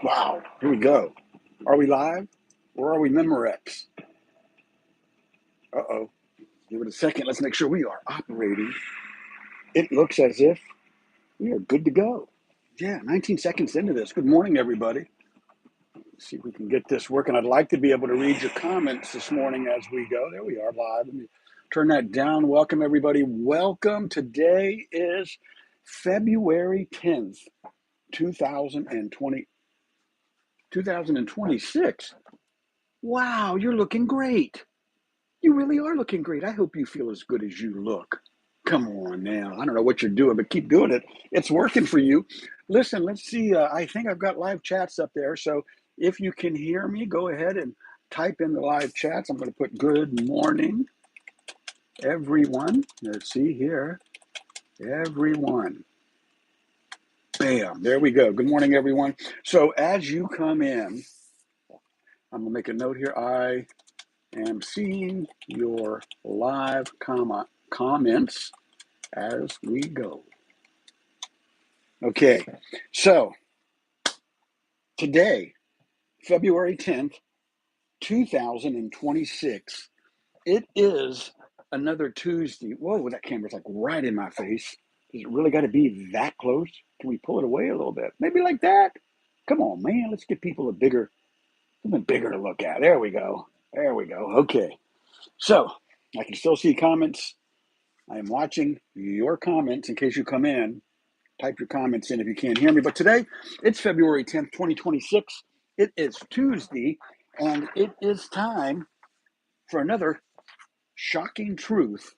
Wow, here we go. Are we live or are we Memorex? Uh-oh. Give it a second. Let's make sure we are operating. It looks as if we are good to go. Yeah, 19 seconds into this. Good morning, everybody. Let's see if we can get this working. I'd like to be able to read your comments this morning as we go. There we are live. Let me turn that down. Welcome, everybody. Welcome. Today is February 10th, 2026. Wow, you're looking great. You really are looking great. I hope you feel as good as you look. Come on now. I don't know what you're doing, but keep doing it. It's working for you. Listen, let's see. I think I've got live chats up there. So if you can hear me, go ahead and type in the live chats. I'm going to put good morning, everyone. Let's see here. Everyone. Bam. There we go. Good morning, everyone. So as you come in, I'm going to make a note here. I am seeing your live comments as we go. Okay, so today, February 10th, 2026, it is another Tuesday. Whoa, that camera's like right in my face. Does it really got to be that close? Can we pull it away a little bit? Maybe like that? Come on, man, let's give people something bigger to look at. There we go. There we go. Okay, so I can still see comments. I am watching your comments in case you come in. Type your comments in if you can't hear me. But today, it's February 10th, 2026. It is Tuesday, and it is time for another shocking truth.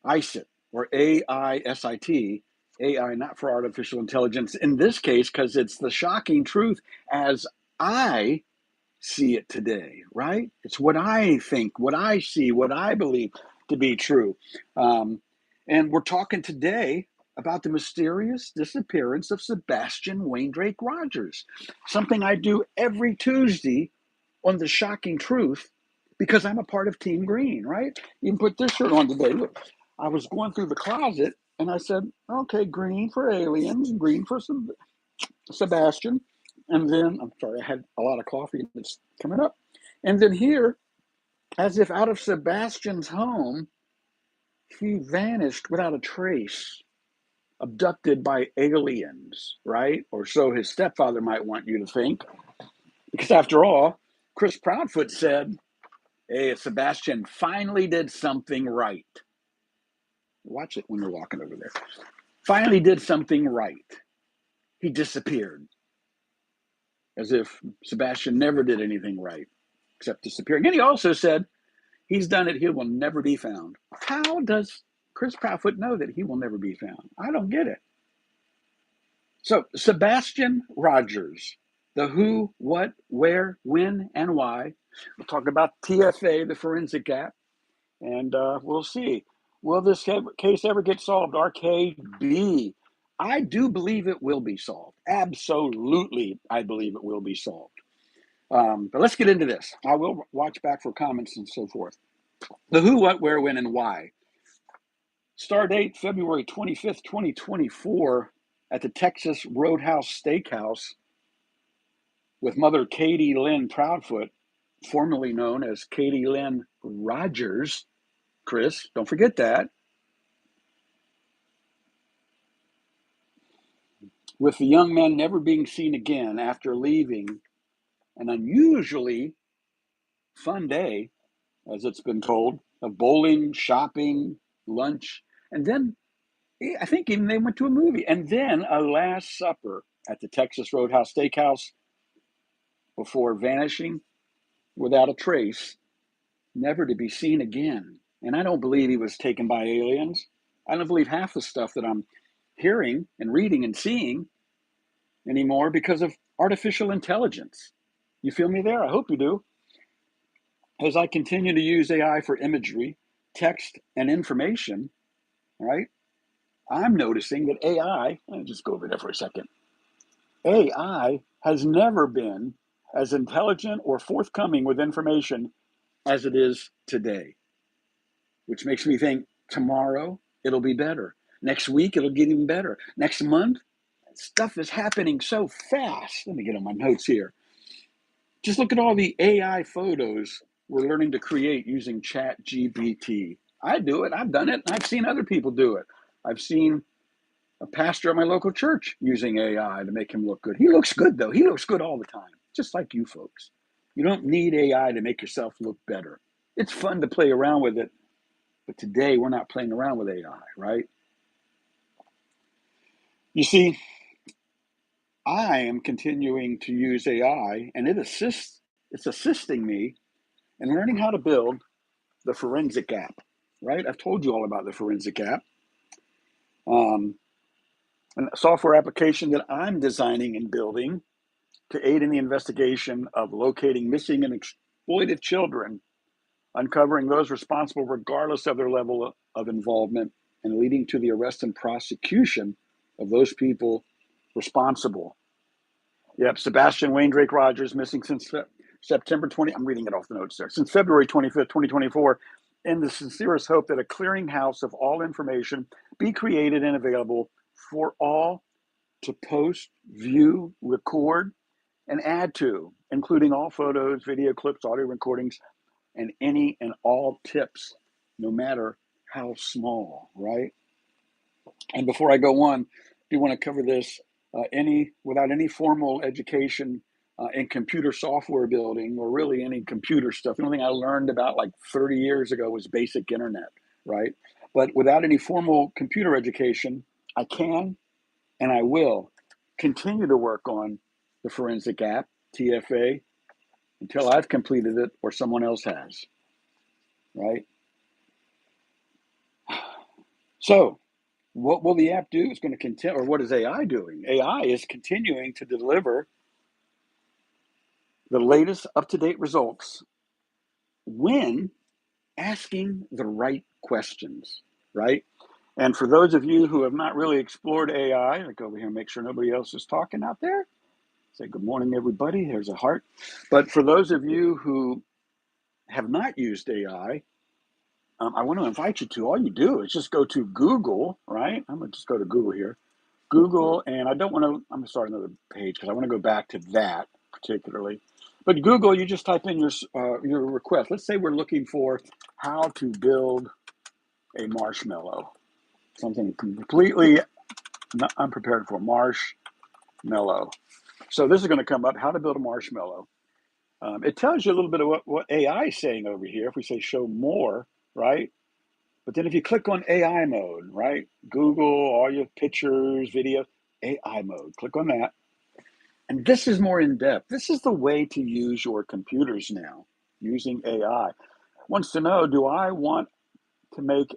AISIT, or AISIT, AI, not for artificial intelligence, in this case, because it's the shocking truth as I see it today, right? It's what I think, what I see, what I believe to be true. And we're talking today about the mysterious disappearance of Sebastian Wayne Rogers, something I do every Tuesday on the shocking truth because I'm a part of Team Green, right? You can put this shirt on today. Look, I was going through the closet and I said, okay, green for aliens, green for Sebastian. And then, I'm sorry, I had a lot of coffee that's coming up. And then here, as if out of Sebastian's home, he vanished without a trace, abducted by aliens, right? Or so his stepfather might want you to think. Because after all, Chris Proudfoot said, hey, Sebastian finally did something right. Watch it when you're walking over there. Finally did something right. He disappeared. As if Sebastian never did anything right except disappearing. And he also said, he's done it, he will never be found. How does Chris Proudfoot know that he will never be found? I don't get it. So, Sebastian Rogers, the who, what, where, when, and why. We'll talk about TFA, the forensic app, and we'll see. Will this case ever get solved? RKB. I do believe it will be solved. Absolutely, I believe it will be solved. But let's get into this. I will watch back for comments and so forth. The who, what, where, when, and why. Star date February 25th, 2024 at the Texas Roadhouse Steakhouse with Mother Katie Lynn Proudfoot, formerly known as Katie Lynn Rogers. Chris, don't forget that. With the young man never being seen again after leaving an unusually fun day, as it's been told, of bowling, shopping, lunch, and then I think even they went to a movie, and then a Last Supper at the Texas Roadhouse Steakhouse before vanishing without a trace, never to be seen again. And I don't believe he was taken by aliens. I don't believe half the stuff that I'm hearing and reading and seeing anymore because of artificial intelligence. You feel me there? I hope you do. As I continue to use AI for imagery, text, and information, right? I'm noticing that AI, let me just go over there for a second. AI has never been as intelligent or forthcoming with information as it is today, which makes me think tomorrow it'll be better. Next week, it'll get even better. Next month, Stuff is happening so fast. Let me get on my notes here. Just look at all the AI photos we're learning to create using ChatGPT. I do it. I've done it. I've seen other people do it. I've seen a pastor at my local church using AI to make him look good. He looks good, though. He looks good all the time, just like you folks. You don't need AI to make yourself look better. It's fun to play around with it, but today we're not playing around with AI, right? You see, I am continuing to use AI, and it's assisting me in learning how to build the forensic app, right? I've told you all about the forensic app, a software application that I'm designing and building to aid in the investigation of locating missing and exploited children, uncovering those responsible regardless of their level of involvement, and leading to the arrest and prosecution of those people responsible. Yep, Sebastian Rogers, missing since September 20, I'm reading it off the notes there, since February 25th, 2024, in the sincerest hope that a clearinghouse of all information be created and available for all to post, view, record, and add to, including all photos, video clips, audio recordings, and any and all tips, no matter how small, right? And before I go on, I do want to cover this. Without any formal education in computer software building or really any computer stuff, the only thing I learned about like 30 years ago was basic internet, right? But without any formal computer education, I can and I will continue to work on the forensic app, TFA, until I've completed it or someone else has, right? So, what will the app do? It's going to continue, or what is AI doing? AI is continuing to deliver the latest up-to-date results when asking the right questions, right? And for those of you who have not really explored AI, like over here, make sure nobody else is talking out there. Say good morning, everybody. There's a heart. But for those of you who have not used AI, I want to invite you to. All you do is just go to Google, right? I'm going to just go to Google here. Google, and I'm going to start another page because I want to go back to that particularly. But Google, you just type in your request. Let's say we're looking for how to build a marshmallow. Something completely unprepared for, marshmallow. So this is going to come up, how to build a marshmallow. It tells you a little bit of what AI is saying over here. If we say show more, right? But then if you click on AI mode, right? Google, all your pictures, video, AI mode, click on that. And this is more in depth. This is the way to use your computers now using AI. Wants to know, do I want to make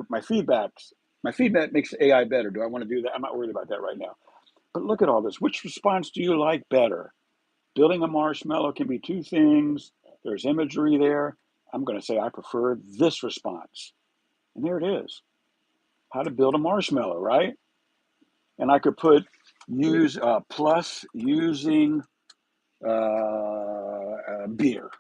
my feedback makes AI better? Do I want to do that? I'm not worried about that right now. But look at all this. Which response do you like better? Building a marshmallow can be two things. There's imagery there. I'm going to say I prefer this response. And there it is. How to build a marshmallow, right? And I could put use plus using beer.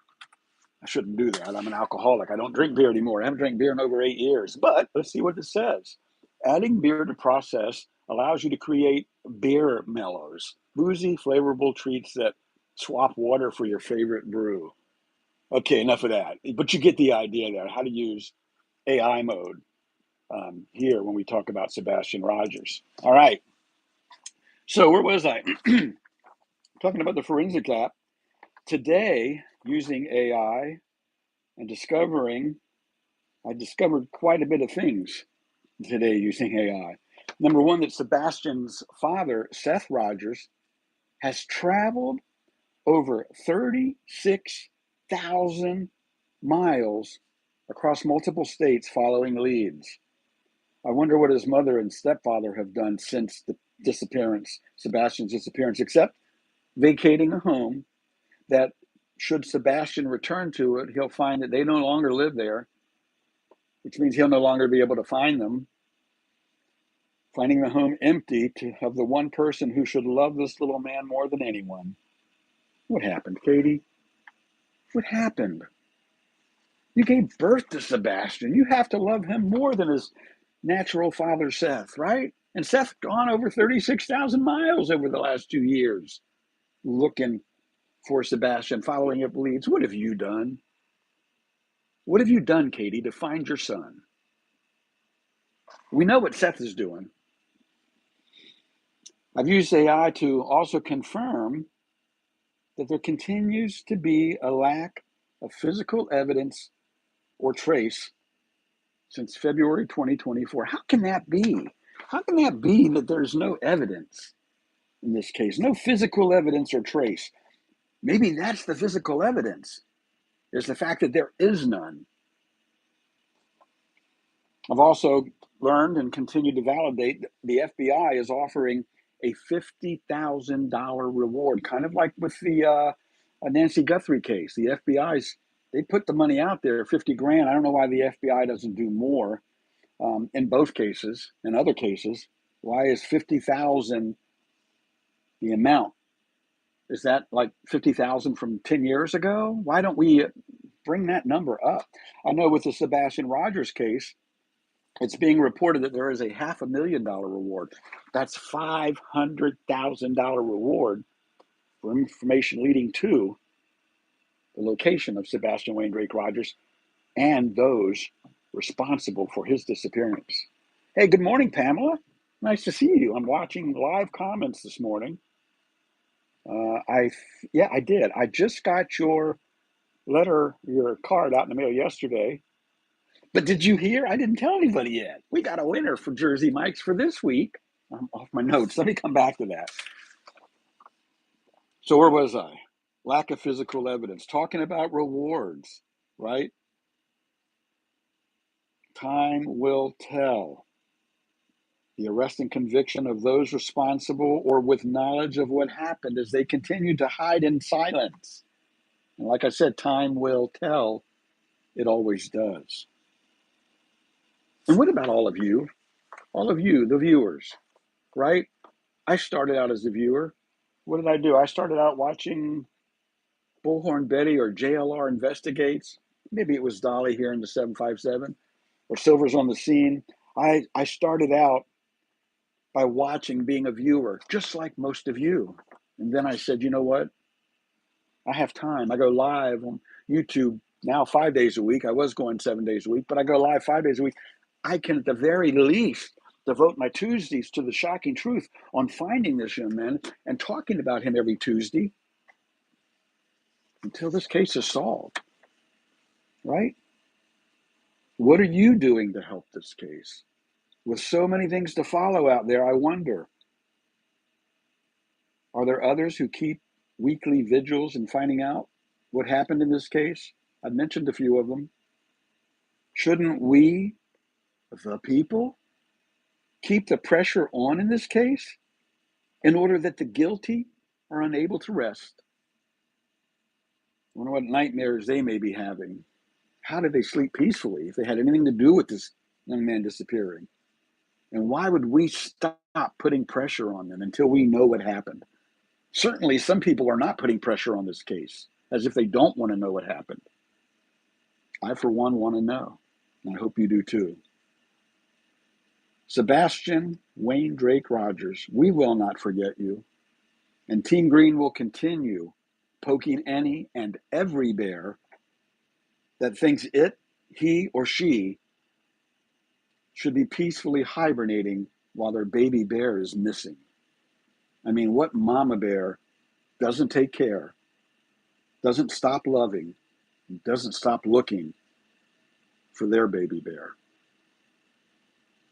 I shouldn't do that. I'm an alcoholic. I don't drink beer anymore. I haven't drank beer in over 8 years. But let's see what it says. Adding beer to process allows you to create beer mellows, boozy, flavorful treats that swap water for your favorite brew. Okay, enough of that. But you get the idea there, how to use AI mode here when we talk about Sebastian Rogers. All right. So where was I? Talking about the forensic app. Today, using AI and I discovered quite a bit of things today using AI. Number one, that Sebastian's father, Seth Rogers, has traveled over 36,000 miles across multiple states following leads. I wonder what his mother and stepfather have done since the Sebastian's disappearance, except vacating a home that, should Sebastian return to it, he'll find that they no longer live there, which means he'll no longer be able to find them. Finding the home empty of the one person who should love this little man more than anyone. What happened, Katie? What happened? You gave birth to Sebastian. You have to love him more than his natural father, Seth, right? And Seth's gone over 36,000 miles over the last 2 years looking for Sebastian, following up leads. What have you done? What have you done, Katie, to find your son? We know what Seth is doing. I've used AI to also confirm that there continues to be a lack of physical evidence or trace since February 2024. How can that be? How can that be that there's no evidence in this case? No physical evidence or trace. Maybe that's the physical evidence, is the fact that there is none. I've also learned and continue to validate that the FBI is offering a $50,000 reward, kind of like with the Nancy Guthrie case. The FBI's, they put the money out there, 50 grand. I don't know why the FBI doesn't do more in both cases. In other cases, why is 50,000 the amount? Is that like 50,000 from 10 years ago? Why don't we bring that number up? I know with the Sebastian Rogers case, it's being reported that there is a $500,000 reward. That's $500,000 reward for information leading to the location of Sebastian Wayne Drake Rogers and those responsible for his disappearance. Hey, good morning, Pamela. Nice to see you. I'm watching live comments this morning. I did. I just got your letter, your card out in the mail yesterday. But did you hear? I didn't tell anybody yet. We got a winner for Jersey Mike's for this week. I'm off my notes. Let me come back to that. So where was I? Lack of physical evidence. Talking about rewards, right? Time will tell. The arrest and conviction of those responsible or with knowledge of what happened as they continue to hide in silence. And like I said, time will tell. It always does. And what about all of you? All of you, the viewers, right? I started out as a viewer. What did I do? I started out watching Bullhorn Betty or JLR Investigates. Maybe it was Dolly here in the 757 or Silver's on the Scene. I started out by watching, being a viewer, just like most of you. And then I said, you know what? I have time. I go live on YouTube now 5 days a week. I was going 7 days a week, but I go live 5 days a week. I can, at the very least, devote my Tuesdays to the shocking truth on finding this young man and talking about him every Tuesday until this case is solved, right? What are you doing to help this case? With so many things to follow out there, I wonder, are there others who keep weekly vigils in finding out what happened in this case? I've mentioned a few of them. Shouldn't we, the people, keep the pressure on in this case in order that the guilty are unable to rest? I wonder what nightmares they may be having. How did they sleep peacefully if they had anything to do with this young man disappearing? And why would we stop putting pressure on them until we know what happened? Certainly, some people are not putting pressure on this case as if they don't want to know what happened. I, for one, want to know, and I hope you do too. Sebastian Wayne Drake Rogers, we will not forget you. And Team Green will continue poking any and every bear that thinks it, he, or she should be peacefully hibernating while their baby bear is missing. I mean, what mama bear doesn't take care, doesn't stop loving, doesn't stop looking for their baby bear?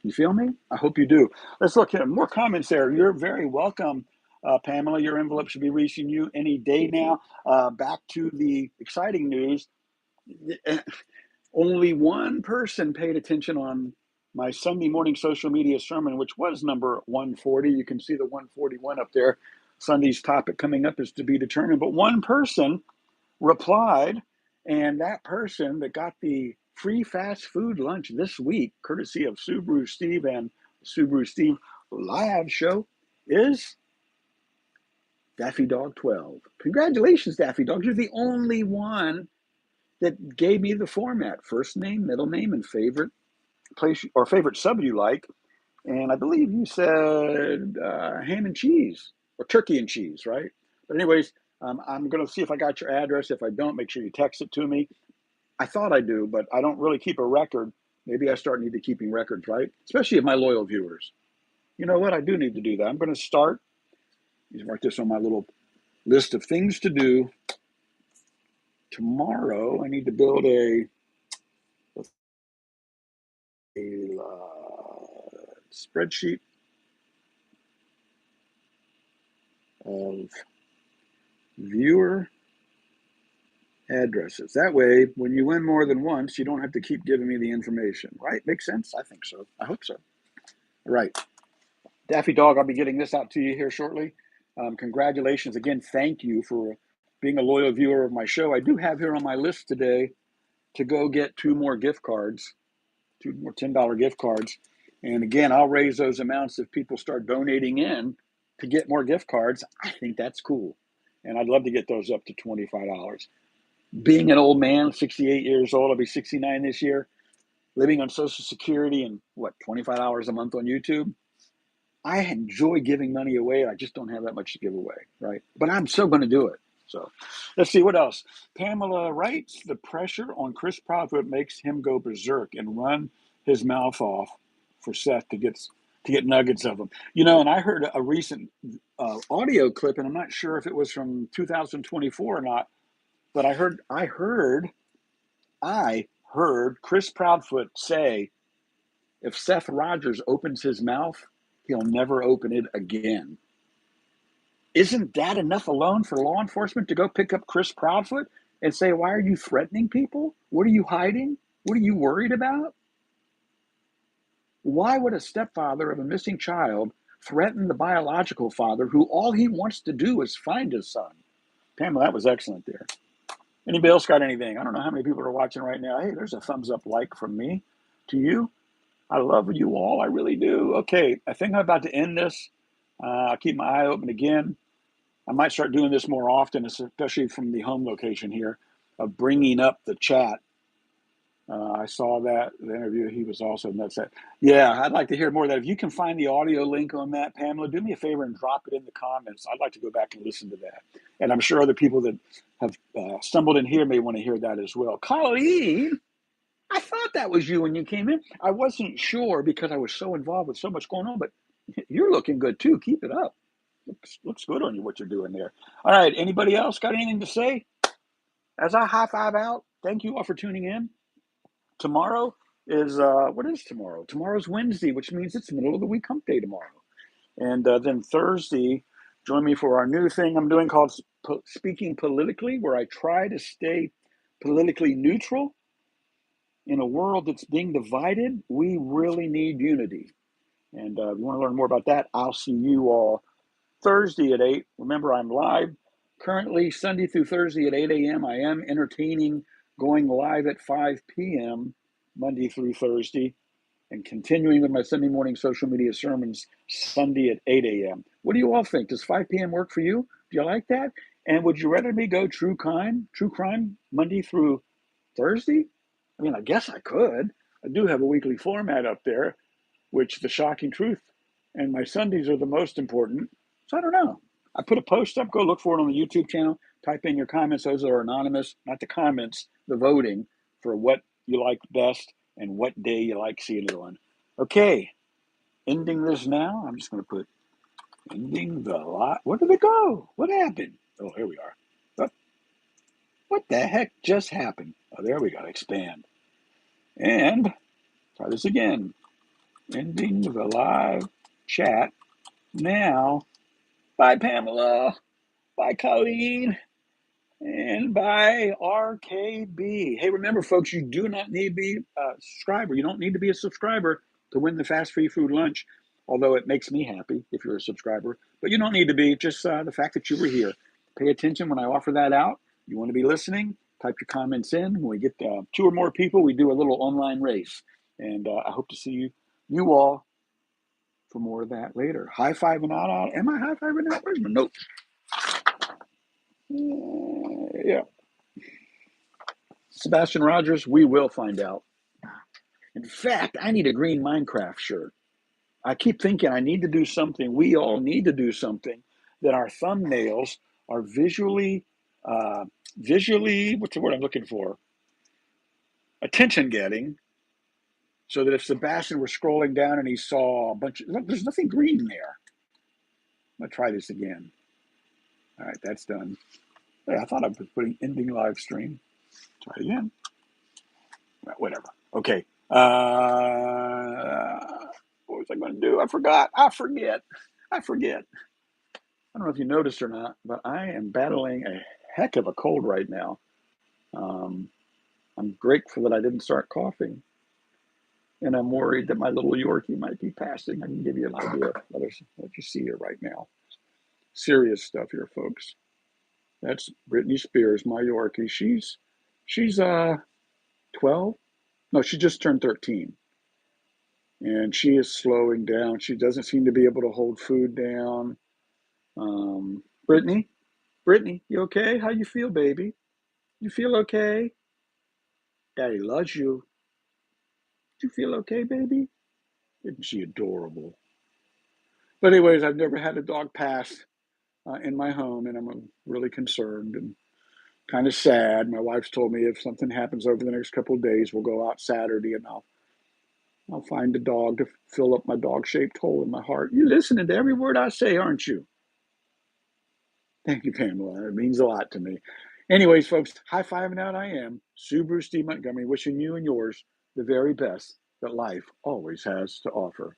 You feel me? I hope you do. Let's look at more comments there. You're very welcome, Pamela. Your envelope should be reaching you any day now. Back to the exciting news. Only one person paid attention on my Sunday morning social media sermon, which was number 140. You can see the 141 up there. Sunday's topic coming up is to be determined. But one person replied, and that person that got the free fast food lunch this week, courtesy of SubaruSteve and SubaruSteve live show, is Daffy Dog 12. Congratulations, Daffy Dog. You're the only one that gave me the format: first name, middle name, and favorite place or favorite sub you like. And I believe you said ham and cheese or turkey and cheese, right? But anyways, I'm going to see if I got your address. If I don't, make sure you text it to me. I thought I do, but I don't really keep a record. Maybe I start need to keeping records, right? Especially of my loyal viewers. You know what? I do need to do that. I'm going to start. Let's mark this on my little list of things to do. Tomorrow, I need to build a spreadsheet of viewer addresses. That way, when you win more than once, you don't have to keep giving me the information, right? Makes sense? I think so. I hope so. All right. Daffy Dog, I'll be getting this out to you here shortly. Congratulations again. Thank you for being a loyal viewer of my show. I do have here on my list today to go get 2 more gift cards, 2 more $10 gift cards. And again, I'll raise those amounts if people start donating in to get more gift cards. I think that's cool. And I'd love to get those up to $25. Being an old man, 68 years old, I'll be 69 this year, living on Social Security and what, $25 a month on YouTube. I enjoy giving money away. I just don't have that much to give away, right? But I'm still going to do it. So let's see what else. Pamela writes, the pressure on Chris Proudfoot makes him go berserk and run his mouth off for Seth to get nuggets of him. You know, and I heard a recent audio clip, and I'm not sure if it was from 2024 or not, but I heard Chris Proudfoot say, if Seth Rogers opens his mouth, he'll never open it again. Isn't that enough alone for law enforcement to go pick up Chris Proudfoot and say, why are you threatening people? What are you hiding? What are you worried about? Why would a stepfather of a missing child threaten the biological father who all he wants to do is find his son? Pamela, that was excellent there. Anybody else got anything? I don't know how many people are watching right now. Hey, there's a thumbs up like from me to you. I love you all. I really do. Okay, I think I'm about to end this. I'll keep my eye open again. I might start doing this more often, especially from the home location here, of bringing up the chat. I saw that the interview. He was also nuts. Yeah, I'd like to hear more of that. If you can find the audio link on that, Pamela, do me a favor and drop it in the comments. I'd like to go back and listen to that. And I'm sure other people that have stumbled in here may want to hear that as well. Colleen, I thought that was you when you came in. I wasn't sure because I was so involved with so much going on, but you're looking good too. Keep it up. Looks good on you, what you're doing there. All right. Anybody else got anything to say? As I high five out, thank you all for tuning in. Tomorrow is, what is tomorrow? Tomorrow's Wednesday, which means it's middle of the week hump day tomorrow. And then Thursday, join me for our new thing I'm doing called Speaking Politically, where I try to stay politically neutral. In a world that's being divided, we really need unity. And if you want to learn more about that, I'll see you all Thursday at 8. Remember, I'm live currently Sunday through Thursday at 8 a.m. I am entertaining, going live at 5 p.m. Monday through Thursday, and continuing with my Sunday morning social media sermons Sunday at 8 a.m. What do you all think? Does 5 p.m. work for you? Do you like that? And would you rather me go true crime Monday through Thursday? I mean, I guess I could. I do have a weekly format up there, which the shocking truth and my Sundays are the most important. So I don't know. I put a post up. Go look for it on the YouTube channel. Type in your comments. Those are anonymous, not the comments, the voting for what you like best and what day you like seeing it on. Okay, ending this now. I'm just going to put ending the live. Where did it go? What happened? Oh, here we are. What the heck just happened? Oh, there we go. Expand. And try this again. Ending the live chat now. Bye, Pamela. Bye, Colleen. And bye, RKB. Hey, remember, folks, you do not need to be a subscriber. You don't need to be a subscriber to win the fast free food lunch, although it makes me happy if you're a subscriber. But you don't need to be, just the fact that you were here. Pay attention when I offer that out. You want to be listening, type your comments in. When we get 2 or more people, we do a little online race. And I hope to see you all for more of that later. High fiving out. Am I high fiving out? Where's my note? Yeah. Sebastian Rogers, we will find out. In fact, I need a green Minecraft shirt. I keep thinking I need to do something. We all need to do something that our thumbnails are visually, what's the word I'm looking for? Attention getting, so that if Sebastian were scrolling down and he saw a bunch of, look, there's nothing green there. I'm gonna try this again. All right, that's done. Hey, I thought I was putting ending live stream. Try it again. Whatever. Okay. What was I going to do? I forgot. I forget. I don't know if you noticed or not, but I am battling a heck of a cold right now. Um, I'm grateful that I didn't start coughing, and I'm worried that my little Yorkie might be passing. I can give you an idea. Let you see here right now. Serious stuff here, folks. That's Britney Spears, my Yorkie. She's 12. No, she just turned 13, and she is slowing down. She doesn't seem to be able to hold food down. Brittany, you okay? How you feel, baby? You feel okay? Daddy loves you. Do you feel okay, baby? Isn't she adorable? But anyways, I've never had a dog pass in my home, and I'm really concerned and kind of sad. My wife's told me if something happens over the next couple of days, we'll go out Saturday and I'll find a dog to fill up my dog-shaped hole in my heart. You're listening to every word I say, aren't you? Thank you, Pamela. It means a lot to me. Anyways, folks, high-fiving out I am. Subaru Steve Montgomery, wishing you and yours the very best that life always has to offer.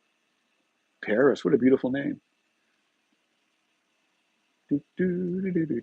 Paris, what a beautiful name. Do, do, do, do,